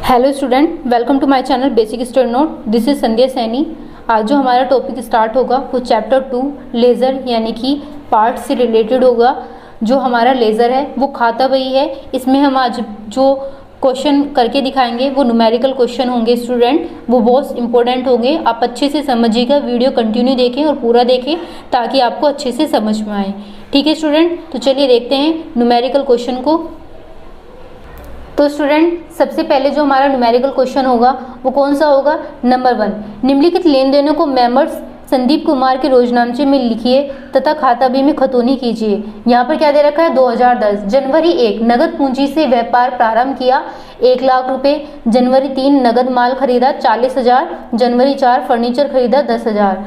Hello student, welcome to my channel basic study note. This is Sandhya Saini. आज जो हमारा topic start होगा वो चैप्टर 2 लेज़र यानी कि पार्ट से रिलेटेड होगा। जो हमारा लेज़र है वो खाता बही है। इसमें हम आज जो क्वेश्चन करके दिखाएंगे वो न्यूमेरिकल क्वेश्चन होंगे स्टूडेंट, वो बहुत इंपॉर्टेंट होंगे। आप अच्छे से समझिएगा, वीडियो कंटिन्यू देखें और पूरा देखें ताकि आपको अच्छे से समझ में आए। ठीक है स्टूडेंट, तो चलिए देखते हैं न्यूमेरिकल क्वेश्चन को। तो स्टूडेंट, सबसे पहले जो हमारा न्यूमेरिकल क्वेश्चन होगा वो कौन सा होगा? नंबर 1, निम्नलिखित लेन देनों को मेंबर्स संदीप कुमार के रोजनामचे में लिखिए तथा खाता बही में खतौनी कीजिए। यहाँ पर क्या दे रखा है? 2010 जनवरी 1 नगद पूंजी से व्यापार प्रारंभ किया 1 लाख रुपए। जनवरी 3 नगद माल खरीदा 40,000। जनवरी 4 फर्नीचर खरीदा 10,000।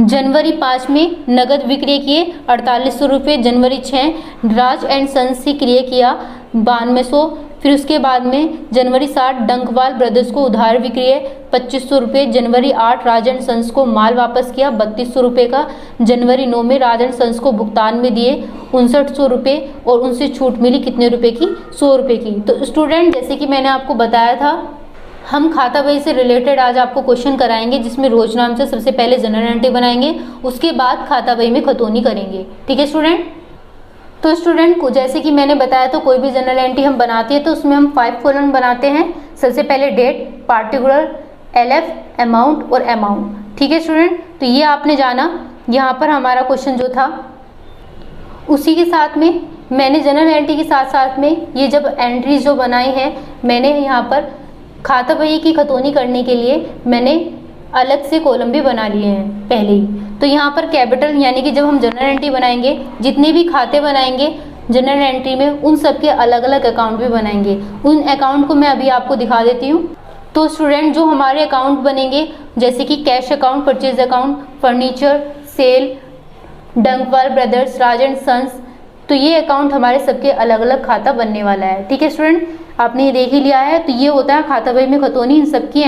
जनवरी 5 में नगद विक्रय किए 4800 रुपये। जनवरी 6 राज एंड सन्स से क्रय किया 9200। फिर उसके बाद में जनवरी 7 डंकवाल ब्रदर्स को उधार विक्रय 2500 रुपये। जनवरी 8 राज एंड सन्स को माल वापस किया 3200 रुपये का। जनवरी 9 में राज एंड सन्स को भुगतान में दिए 5900 रुपये और उनसे छूट मिली कितने रुपए की? 100 रुपये की। तो स्टूडेंट, जैसे कि मैंने आपको बताया था, हम खाता बही से रिलेटेड आज आपको क्वेश्चन कराएंगे जिसमें रोजनाम से सबसे पहले जनरल एंट्री बनाएंगे, उसके बाद खाता बही में खतौनी करेंगे। ठीक है स्टूडेंट। तो स्टूडेंट को जैसे कि मैंने बताया तो कोई भी जनरल एंट्री हम बनाते हैं तो उसमें हम 5 कॉलम बनाते हैं। सबसे पहले डेट, पार्टिकुलर, LF, अमाउंट और अमाउंट। ठीक है स्टूडेंट, तो ये आपने जाना। यहाँ पर हमारा क्वेश्चन जो था उसी के साथ में मैंने जनरल एंट्री के साथ साथ में ये जब एंट्रीज जो बनाई है मैंने यहाँ पर खाता बही की खतौनी करने के लिए मैंने अलग से कॉलम भी बना लिए हैं पहले ही। तो यहाँ पर कैपिटल यानी कि जब हम जनरल एंट्री बनाएंगे, जितने भी खाते बनाएंगे जनरल एंट्री में उन सब के अलग अलग अकाउंट भी बनाएंगे। उन अकाउंट को मैं अभी आपको दिखा देती हूँ। तो स्टूडेंट, जो हमारे अकाउंट बनेंगे जैसे कि cash account, purchase account, furniture, sale, Dankwal brothers, Raj and sons, तो ये अकाउंट हमारे सबके अलग अलग खाता बनने वाला है। ठीक है स्टूडेंट, आपने ये देख ही लिया है। तो ये होता है खाता बही में खतौनी। इन सबकी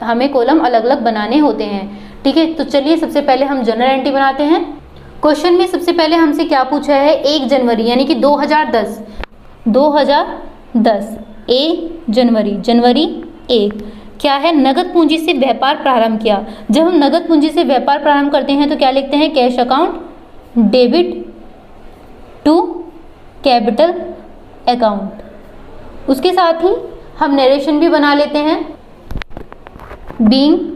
हमें कॉलम अलग अलग बनाने होते हैं। ठीक है, तो चलिए सबसे पहले हम जनरल एंट्री बनाते हैं। क्वेश्चन में सबसे पहले हमसे क्या पूछा है? 1 जनवरी यानी कि 2010 जनवरी 1 क्या है? नगद पूंजी से व्यापार प्रारंभ किया। जब हम नगद पूंजी से व्यापार प्रारंभ करते हैं तो क्या लिखते हैं? Cash account debit to capital account. उसके साथ ही हम नरेशन भी बना लेते हैं। Being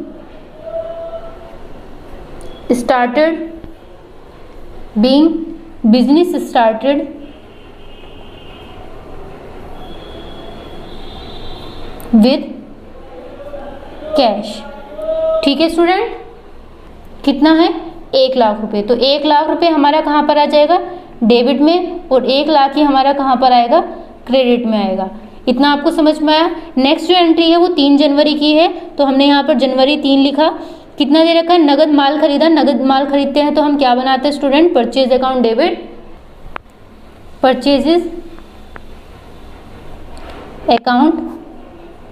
business started with cash. ठीक है स्टूडेंट, कितना है? 1 लाख रुपए। तो 1 लाख रुपए हमारा कहाँ पर आ जाएगा? डेबिट में, और 1 लाख ही हमारा कहाँ पर आएगा? क्रेडिट में आएगा। इतना आपको समझ में आया? नेक्स्ट जो एंट्री है वो 3 जनवरी की है, तो हमने यहाँ पर जनवरी 3 लिखा। कितना दे रखा है? नगद माल खरीदा। नगद माल खरीदते हैं तो हम क्या बनाते हैं student? Purchase account debit, purchases account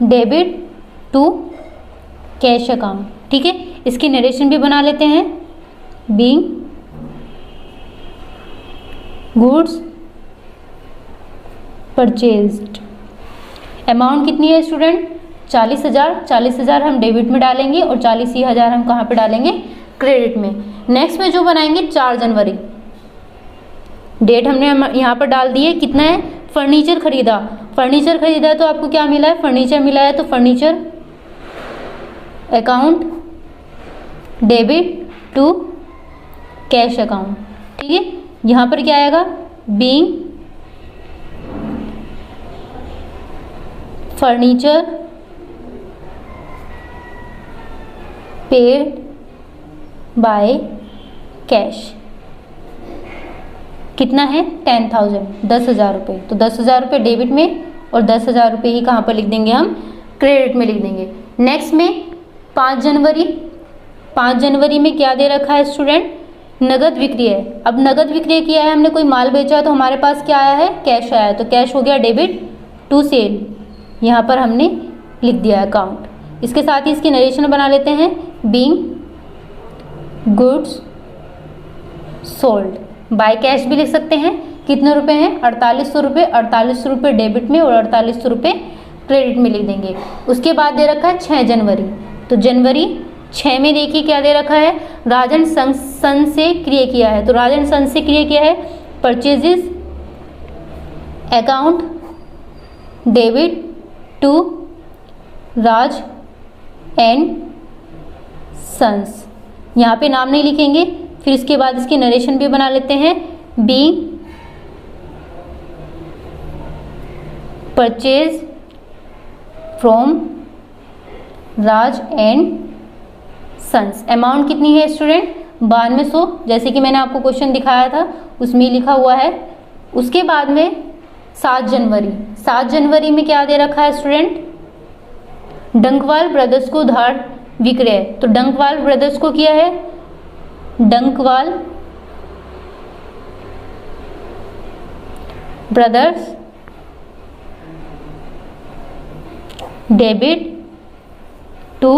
debit to cash account. ठीक है, इसकी नरेशन भी बना लेते हैं। Being goods purchased. अमाउंट कितनी है स्टूडेंट? 40,000। 40,000 हम डेबिट में डालेंगे और 40,000 हम कहाँ पे डालेंगे? क्रेडिट में। नेक्स्ट में जो बनाएंगे 4 जनवरी, डेट हमने यहाँ पर डाल दी है। कितना है? फर्नीचर खरीदा। फर्नीचर खरीदा तो आपको क्या मिला है? फर्नीचर मिला है, तो furniture account debit to cash account. ठीक है, यहाँ पर क्या आएगा? Being furniture paid by cash. कितना है? 10,000, 10,000 रुपये। तो 10,000 रुपये डेबिट में और 10,000 रुपये ही कहाँ पर लिख देंगे? हम क्रेडिट में लिख देंगे। नेक्स्ट में 5 जनवरी। 5 जनवरी में क्या दे रखा है स्टूडेंट? नगद विक्रय है। अब नगद विक्रय किया है हमने, कोई माल बेचा तो हमारे पास क्या आया है? कैश आया है, तो कैश हो गया डेबिट टू सेल। यहाँ पर हमने लिख दिया अकाउंट। इसके साथ ही इसकी नरेशन बना लेते हैं। Being goods sold by cash भी लिख सकते हैं। कितने रुपए हैं? 4800 रुपये। 4800 रुपये डेबिट में और 4800 रुपये क्रेडिट में लिख देंगे। उसके बाद दे रखा है 6 जनवरी, तो जनवरी 6 में देखिए क्या दे रखा है, राजन सन से क्रय किया है, तो राजन सन से क्रय किया है purchases account debit to Raj and sons. यहाँ पे नाम नहीं लिखेंगे, फिर इसके बाद इसकी नरेशन भी बना लेते हैं। Being purchase from Raj and sons. Amount कितनी है स्टूडेंट, 9200, जैसे कि मैंने आपको क्वेश्चन दिखाया था उसमें लिखा हुआ है। उसके बाद में 7 जनवरी, 7 जनवरी में क्या दे रखा है स्टूडेंट, डंकवाल ब्रदर्स को उधार विक्रय, तो डंकवाल ब्रदर्स को किया है Dankwal brothers debit to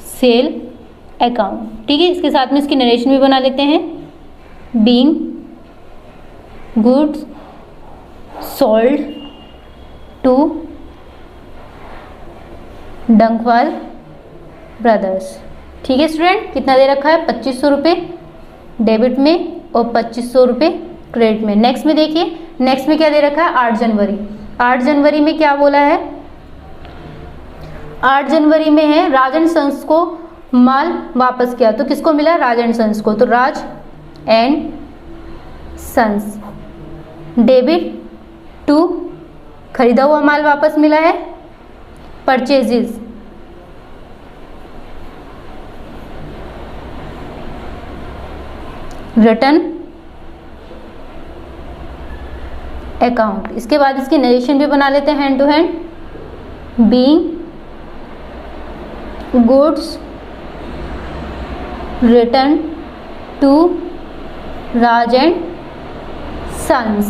sale account. ठीक है, इसके साथ में इसकी नरेशन भी बना लेते हैं। Being goods sold to Dankwal brothers. ठीक है स्टूडेंट, कितना दे रखा है, 2500 रुपये डेबिट में और 2500 रुपये क्रेडिट में। नेक्स्ट में देखिए, नेक्स्ट में क्या दे रखा है, 8 जनवरी। 8 जनवरी में क्या बोला है, 8 जनवरी में है राजन सन्स को माल वापस किया, तो किसको मिला, राजन सन्स को, तो राज एंड सन्स डेबिट टू खरीदा हुआ माल वापस मिला है, परचेजेस रिटर्न अकाउंट। इसके बाद इसकी नरेशन भी बना लेते हैं hand to hand. Being goods return to Raj and sons.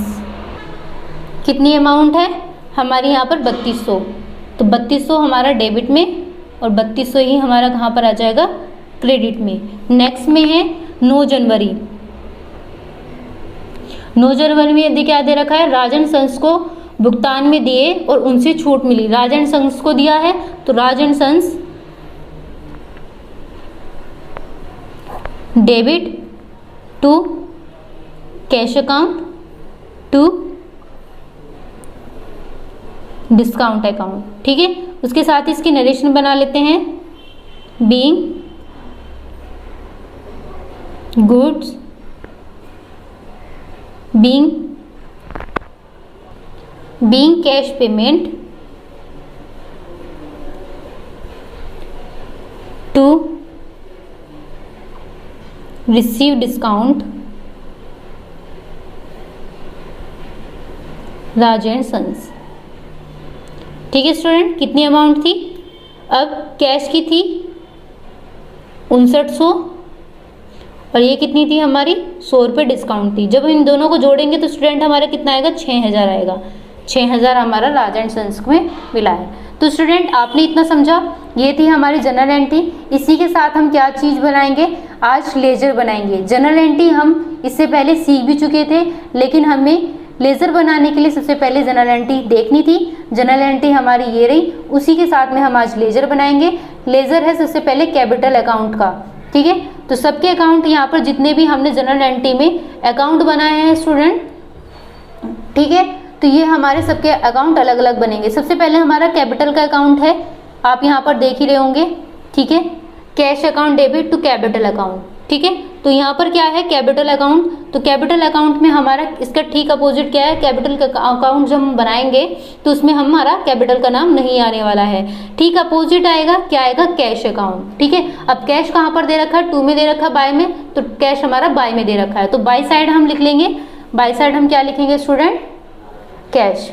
कितनी अमाउंट है हमारी यहाँ पर, 3200, तो 3200 हमारा डेबिट में और 3200 ही हमारा कहाँ पर आ जाएगा, क्रेडिट में। नेक्स्ट में है 9 जनवरी। 9 जनवरी में यदि क्या दे रखा है, राजन सन्स को भुगतान में दिए और उनसे छूट मिली, राजन सन्स को दिया है, तो Rajan sons debit to cash account to discount account. ठीक है, उसके साथ ही इसकी नरेशन बना लेते हैं। Being goods being cash payment to receive discount Raj and sons. ठीक है स्टूडेंट, कितनी अमाउंट थी, अब कैश की थी 5900 और ये कितनी थी हमारी, 100 रुपये डिस्काउंट थी। जब इन दोनों को जोड़ेंगे तो स्टूडेंट हमारा कितना आएगा, 6000 आएगा। 6000 हमारा राज एंड सन्स में मिला है। तो स्टूडेंट आपने इतना समझा, ये थी हमारी जनरल एंट्री। इसी के साथ हम क्या चीज़ बनाएंगे, आज लेजर बनाएंगे। जनरल एंट्री हम इससे पहले सीख भी चुके थे, लेकिन हमें लेजर बनाने के लिए सबसे पहले जनरल एंट्री देखनी थी। जनरल एंट्री हमारी ये रही, उसी के साथ में हम आज लेजर बनाएंगे। लेजर है सबसे पहले कैपिटल अकाउंट का। ठीक है, तो सबके अकाउंट यहाँ पर जितने भी हमने जनरल एंट्री में अकाउंट बनाए हैं स्टूडेंट, ठीक है, तो ये हमारे सबके अकाउंट अलग अलग बनेंगे। सबसे पहले हमारा कैपिटल का अकाउंट है, आप यहाँ पर देख ही रहे होंगे। ठीक है, cash account debit to capital account. ठीक है, तो यहाँ पर क्या है, कैपिटल अकाउंट। तो कैपिटल अकाउंट में हमारा इसका ठीक अपोजिट क्या है, कैपिटल का अकाउंट जब हम बनाएंगे तो उसमें हमारा कैपिटल का नाम नहीं आने वाला है। ठीक अपोजिट आएगा, क्या आएगा, कैश अकाउंट। ठीक है, अब कैश कहाँ पर दे रखा है, टू में दे रखा है, बाय में, तो कैश हमारा बाय में दे रखा है, तो बाय साइड हम लिख लेंगे। बाय साइड हम क्या लिखेंगे student, cash,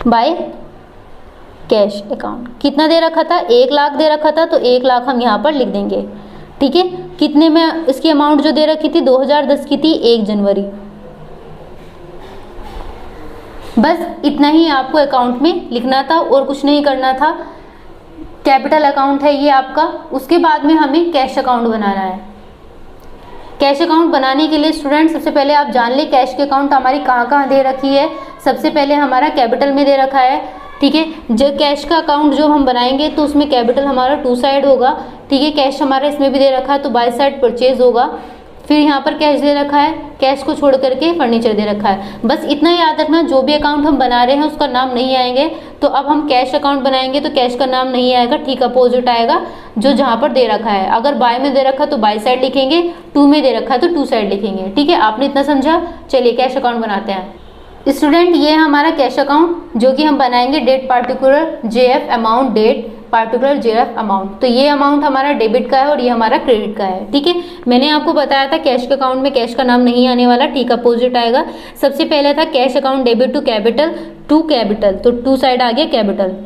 by cash account. कितना दे रखा था, 1 लाख दे रखा था, तो 1 लाख हम यहाँ पर लिख देंगे। ठीक है, कितने में इसकी अमाउंट जो दे रखी थी, 2010 की थी, 1 जनवरी। बस इतना ही आपको अकाउंट में लिखना था और कुछ नहीं करना था। कैपिटल अकाउंट है ये आपका। उसके बाद में हमें कैश अकाउंट बनाना है। कैश अकाउंट बनाने के लिए स्टूडेंट सबसे पहले आप जान ले कैश के अकाउंट हमारी कहाँ कहाँ दे रखी है। सबसे पहले हमारा कैपिटल में दे रखा है ठीक है। जो कैश का अकाउंट जो हम बनाएंगे तो उसमें कैपिटल हमारा टू साइड होगा, ठीक है। कैश हमारा इसमें भी दे रखा है तो बाय साइड परचेज होगा। फिर यहाँ पर कैश दे रखा है, कैश को छोड़ करके फर्नीचर दे रखा है। बस इतना याद रखना, जो भी अकाउंट हम बना रहे हैं उसका नाम नहीं आएंगे। तो अब हम कैश अकाउंट बनाएंगे तो कैश का नाम नहीं आएगा, ठीक अपोजिट आएगा जो जहाँ पर दे रखा है। अगर बाय में दे रखा है तो बाय साइड लिखेंगे, टू में दे रखा है तो टू साइड लिखेंगे, ठीक है। आपने इतना समझा। चलिए कैश अकाउंट बनाते हैं। स्टूडेंट ये हमारा कैश अकाउंट जो कि हम बनाएंगे date particular JF amount, date particular JF amount. तो ये अमाउंट हमारा डेबिट का है और ये हमारा क्रेडिट का है, ठीक है। मैंने आपको बताया था कैश के अकाउंट में कैश का नाम नहीं आने वाला, ठीक अपोजिट आएगा। सबसे पहले था cash account debit to capital, to capital, तो टू साइड आ गया कैपिटल,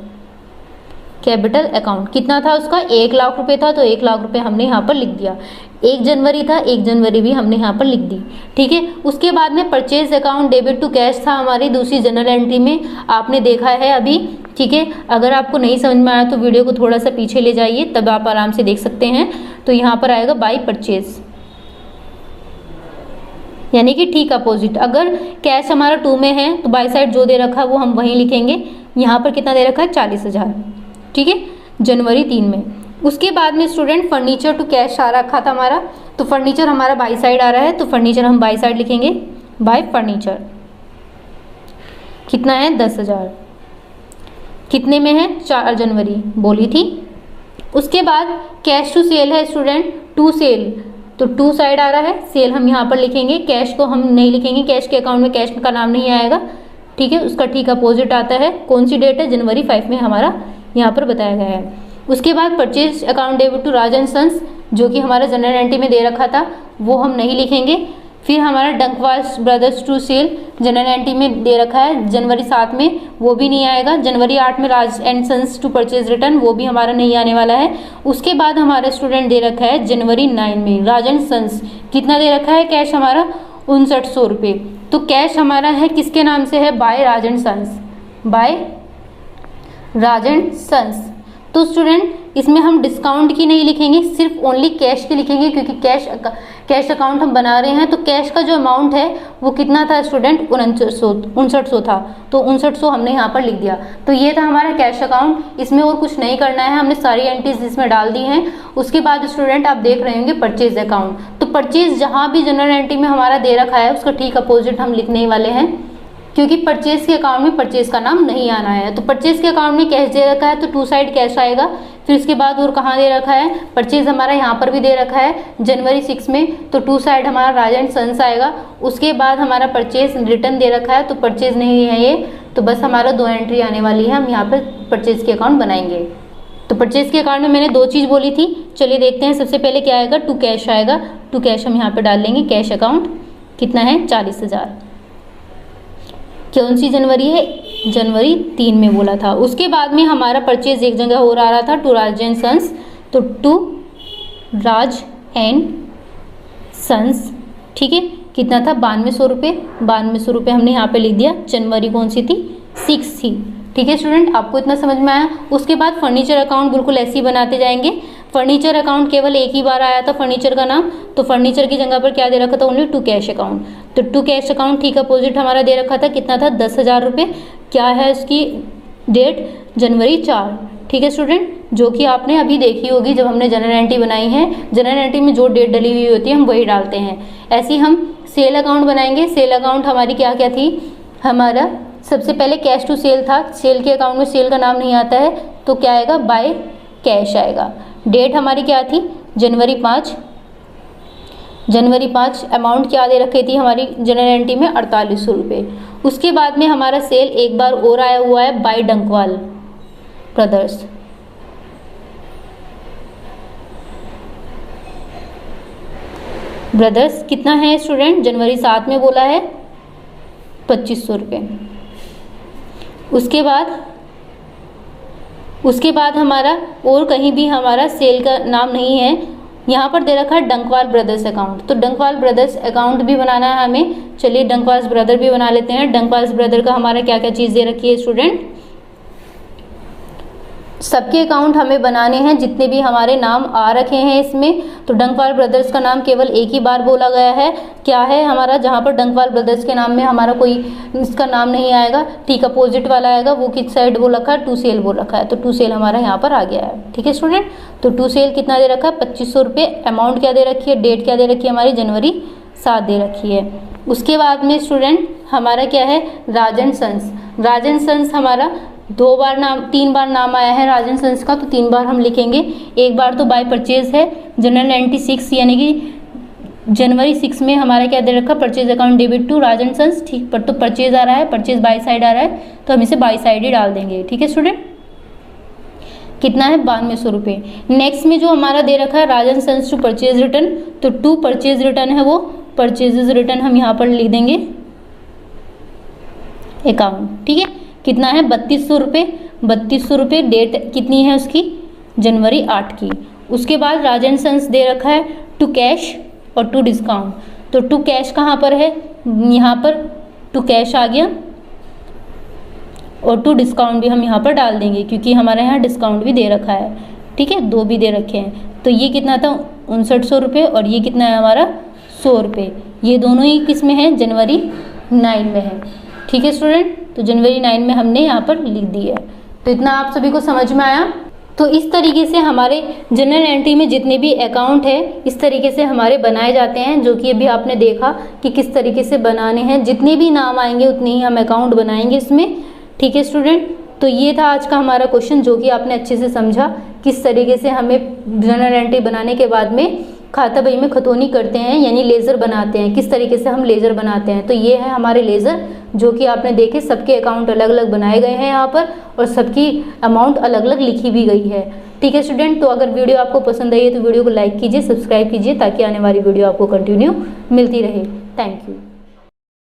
कैपिटल अकाउंट। कितना था उसका, 1 लाख रुपए था तो 1 लाख रुपए हमने यहाँ पर लिख दिया। 1 जनवरी था, 1 जनवरी भी हमने यहाँ पर लिख दी, ठीक है। उसके बाद में purchase account debit to cash था हमारी दूसरी जनरल एंट्री में, आपने देखा है अभी, ठीक है। अगर आपको नहीं समझ में आया तो वीडियो को थोड़ा सा पीछे ले जाइए, तब आप आराम से देख सकते हैं। तो यहाँ पर आएगा बाय परचेज, यानी कि ठीक अपोजिट। अगर कैश हमारा 2 में है तो बाय साइड जो दे रखा है वो हम वहीं लिखेंगे। यहाँ पर कितना दे रखा है, 40,000, ठीक है, जनवरी 3 में। उसके बाद में स्टूडेंट फर्नीचर टू कैश आ रखा था हमारा, तो फर्नीचर हमारा बाई साइड आ रहा है तो फर्नीचर हम बाई साइड लिखेंगे, बाय फर्नीचर। कितना है, 10,000। कितने में है, 4 जनवरी बोली थी। उसके बाद कैश टू सेल है स्टूडेंट, टू सेल, तो टू साइड आ रहा है, सेल हम यहाँ पर लिखेंगे, कैश को हम नहीं लिखेंगे, कैश के अकाउंट में कैश का नाम नहीं आएगा, ठीक है। उसका ठीक अपोजिट आता है। कौन सी डेट है, जनवरी 5 में हमारा यहाँ पर बताया गया है। उसके बाद purchase account debit to Raj and sons जो कि हमारा जनरल एंट्री में दे रखा था वो हम नहीं लिखेंगे। फिर हमारा Dankwal brothers to sale general entry में दे रखा है जनवरी 7 में, वो भी नहीं आएगा। जनवरी 8 में Raj and sons to purchase return, वो भी हमारा नहीं आने वाला है। उसके बाद हमारा स्टूडेंट दे रखा है जनवरी 9 में राज एंड सन्स, कितना दे रखा है कैश हमारा, 5900 रुपये। तो कैश हमारा है किसके नाम से है, by Raj and sons, by Raj and sons. तो स्टूडेंट इसमें हम डिस्काउंट की नहीं लिखेंगे, सिर्फ ओनली कैश की लिखेंगे, क्योंकि कैश अकाउंट हम बना रहे हैं। तो कैश का जो अमाउंट है वो कितना था स्टूडेंट, 5900 था, तो 5900 हमने यहाँ पर लिख दिया। तो ये था हमारा कैश अकाउंट, इसमें और कुछ नहीं करना है, हमने सारी एंट्रीज इसमें डाल दी हैं। उसके बाद स्टूडेंट आप देख रहे होंगे परचेज अकाउंट, तो परचेज जहाँ भी जनरल एंट्री में हमारा दे रखा है उसका ठीक अपोजिट हम लिखने वाले हैं, क्योंकि परचेज के अकाउंट में परचेज का नाम नहीं आना है। तो परचेज के अकाउंट में कैश दे रखा है तो टू साइड कैश आएगा। फिर उसके बाद और कहाँ दे रखा है, परचेज हमारा यहाँ पर भी दे रखा है जनवरी 6 में, तो टू साइड हमारा राज एंड सन्स आएगा। उसके बाद हमारा परचेज रिटर्न दे रखा है तो परचेज नहीं है ये, तो बस हमारा 2 एंट्री आने वाली है, हम यहाँ पर परचेज के अकाउंट बनाएंगे। तो परचेज के अकाउंट में मैंने 2 चीज़ बोली थी, चलिए देखते हैं। सबसे पहले क्या आएगा, टू कैश आएगा, टू कैश हम यहाँ पर डाल लेंगे। कैश अकाउंट कितना है, 40,000। कौन सी जनवरी है, जनवरी 3 में बोला था। उसके बाद में हमारा परचेज एक जगह हो रहा था, टू राज एंड सन्स, तो टू राज एंड सन्स, ठीक है। कितना था, 9200 रुपये, 9200 रुपये हमने यहाँ पे लिख दिया। जनवरी कौन सी थी, 6 थी, ठीक है स्टूडेंट, आपको इतना समझ में आया। उसके बाद फर्नीचर अकाउंट बिल्कुल ऐसे ही बनाते जाएंगे। फर्नीचर अकाउंट केवल एक ही बार आया था फर्नीचर का नाम, तो फर्नीचर की जगह पर क्या दे रखा था, ओनली टू कैश अकाउंट। तो टू कैश अकाउंट ठीक अपोजिट हमारा दे रखा था, कितना था, 10,000 रुपये। क्या है उसकी डेट, जनवरी 4, ठीक है स्टूडेंट, जो कि आपने अभी देखी होगी जब हमने जनरल एंट्री बनाई है। जनरल एंट्री में जो डेट डली हुई होती है हम वही डालते हैं। ऐसे ही हम सेल अकाउंट बनाएंगे। सेल अकाउंट हमारी क्या क्या थी, हमारा सबसे पहले कैश टू सेल था, सेल के अकाउंट में सेल का नाम नहीं आता है तो क्या आएगा, बाय कैश आएगा। डेट हमारी क्या थी, जनवरी 5, जनवरी 5। अमाउंट क्या दे रखी थी हमारी जनरल एंट्री में, 4800 रुपये। उसके बाद में हमारा सेल एक बार और आया हुआ है, बाय डंकवाल ब्रदर्स, ब्रदर्स कितना है स्टूडेंट, जनवरी 7 में बोला है 2500 रुपये। उसके बाद हमारा और कहीं भी हमारा सेल का नाम नहीं है, यहाँ पर दे रखा है डंकवाल ब्रदर्स अकाउंट। तो डंकवाल ब्रदर्स अकाउंट भी बनाना है हमें, चलिए डंकवाल ब्रदर भी बना लेते हैं। डंकवाल ब्रदर का हमारा क्या क्या चीज़ दे रखी है स्टूडेंट, सबके अकाउंट हमें बनाने हैं जितने भी हमारे नाम आ रखे हैं इसमें। तो डंकवाल ब्रदर्स का नाम केवल एक ही बार बोला गया है, क्या है हमारा, जहाँ पर डंकवाल ब्रदर्स के नाम में हमारा कोई इसका नाम नहीं आएगा, ठीक अपोजिट वाला आएगा, वो किस साइड बोल रखा है, टू सेल बोल रखा है, तो टू सेल हमारा यहाँ पर आ गया है। ठीक है स्टूडेंट, तो टू सेल कितना दे रखा है, 2500 रुपये। अमाउंट क्या दे रखी है, डेट क्या दे रखी है हमारी, जनवरी 7 दे रखी है। उसके बाद में स्टूडेंट हमारा क्या है, राजन सन्स। राजन सन्स हमारा 3 बार नाम आया है राजन सन्स का, तो 3 बार हम लिखेंगे। एक बार तो बाय परचेज है, जनवरी 96 यानी कि जनवरी 6 में हमारा क्या दे रखा, purchase account debit to Rajan sons. ठीक, पर तो परचेज आ रहा है, परचेज बाय साइड आ रहा है, तो हम इसे बाय साइड ही डाल देंगे। ठीक है स्टूडेंट, कितना है, 9200 रुपये। नेक्स्ट में जो हमारा दे रखा है राजन सन्स टू परचेज रिटर्न, तो टू परचेज रिटर्न है, वो परचेजेज रिटर्न हम यहाँ पर लिख देंगे अकाउंट। ठीक है, कितना है, 3200 रुपये। 3200 रुपये, डेट कितनी है उसकी, जनवरी 8 की। उसके बाद राजन सन्स दे रखा है टू कैश और टू डिस्काउंट, तो टू कैश कहाँ पर है, यहाँ पर टू कैश आ गया, और टू डिस्काउंट भी हम यहाँ पर डाल देंगे क्योंकि हमारे यहाँ डिस्काउंट भी दे रखा है। ठीक है, 2 भी दे रखे हैं, तो ये कितना था, 5900 रुपये, और ये कितना है हमारा, 100 रुपये। ये दोनों ही किस में है, जनवरी 9 में है। ठीक है स्टूडेंट, तो जनवरी 9 में हमने यहाँ पर लिख दी है। तो इतना आप सभी को समझ में आया। तो इस तरीके से हमारे जनरल एंट्री में जितने भी अकाउंट है इस तरीके से हमारे बनाए जाते हैं, जो कि अभी आपने देखा कि किस तरीके से बनाने हैं। जितने भी नाम आएंगे उतने ही हम अकाउंट बनाएंगे इसमें। ठीक है स्टूडेंट, तो ये था आज का हमारा क्वेश्चन, जो कि आपने अच्छे से समझा किस तरीके से हमें जनरल एंट्री बनाने के बाद में खाता बही में खतौनी करते हैं, यानी लेज़र बनाते हैं, किस तरीके से हम लेज़र बनाते हैं। तो ये है हमारे लेज़र, जो कि आपने देखे सबके अकाउंट अलग अलग बनाए गए हैं यहाँ पर, और सबकी अमाउंट अलग अलग लिखी भी गई है। ठीक है स्टूडेंट, तो अगर वीडियो आपको पसंद आई है तो वीडियो को लाइक कीजिए, सब्सक्राइब कीजिए, ताकि आने वाली वीडियो आपको कंटिन्यू मिलती रहे। Thank you.